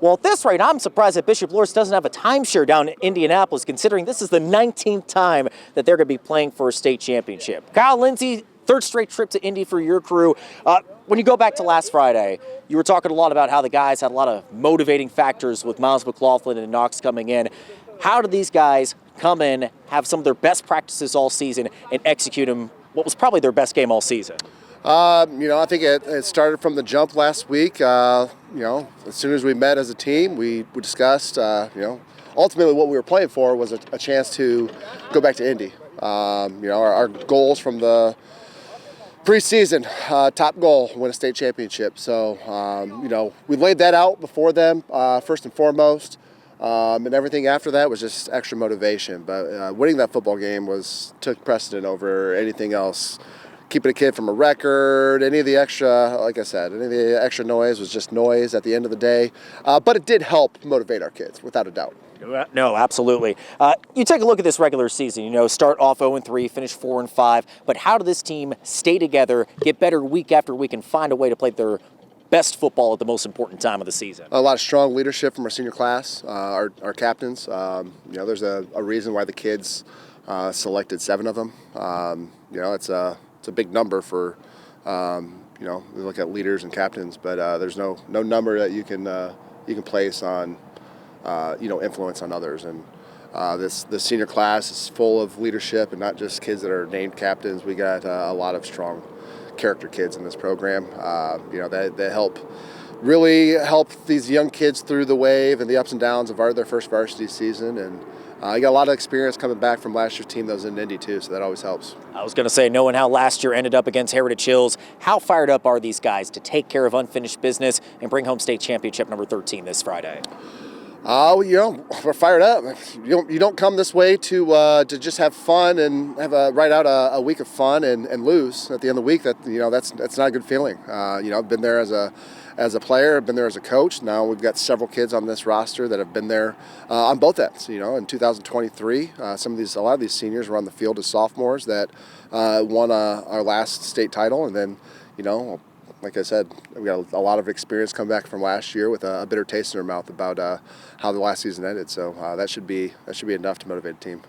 Well, at this rate, I'm surprised that Bishop Luers doesn't have a timeshare down in Indianapolis, considering this is the 19th time that they're going to be playing for a state championship. Kyle Lindsay, third straight trip to Indy for your crew. When you go back to last Friday, you were talking a lot about how the guys had a lot of motivating factors with Miles McLaughlin and Knox coming in. How did these guys come in, have some of their best practices all season, and execute them what was probably their best game all season? I think it started from the jump last week. As soon as we met as a team, we discussed, ultimately what we were playing for was a chance to go back to Indy. Our goals from the preseason, top goal, win a state championship. So, we laid that out before them, first and foremost. And everything after that was just extra motivation. But winning that football game took precedent over anything else. Keeping a kid from a record, any of the extra, like I said, any of the extra noise was just noise at the end of the day. But it did help motivate our kids, without a doubt. No, absolutely. You take a look at this regular season, start off 0-3, finish 4-5. But how did this team stay together, get better week after week, and find a way to play their best football at the most important time of the season? A lot of strong leadership from our senior class, our captains. There's a reason why the kids selected 7 of them. It's a big number for, we look at leaders and captains, but there's no number that you can place on, influence on others. And this senior class is full of leadership, and not just kids that are named captains. We got a lot of strong character kids in this program. They really help these young kids through the wave and the ups and downs of their first varsity season. And I got a lot of experience coming back from last year's team that was in Indy too, so that always helps. I was going to say, knowing how last year ended up against Heritage Hills, how fired up are these guys to take care of unfinished business and bring home state championship number 13 this Friday? We're fired up. You don't come this way to just have fun and write out a week of fun and lose at the end of the week. That's not a good feeling. I've been there as a player, I've been there as a coach. Now we've got several kids on this roster that have been there on both ends. In 2023, a lot of these seniors were on the field as sophomores that won our last state title, and then like I said, we got a lot of experience come back from last year with a bitter taste in our mouth about how the last season ended. So that should be enough to motivate a team.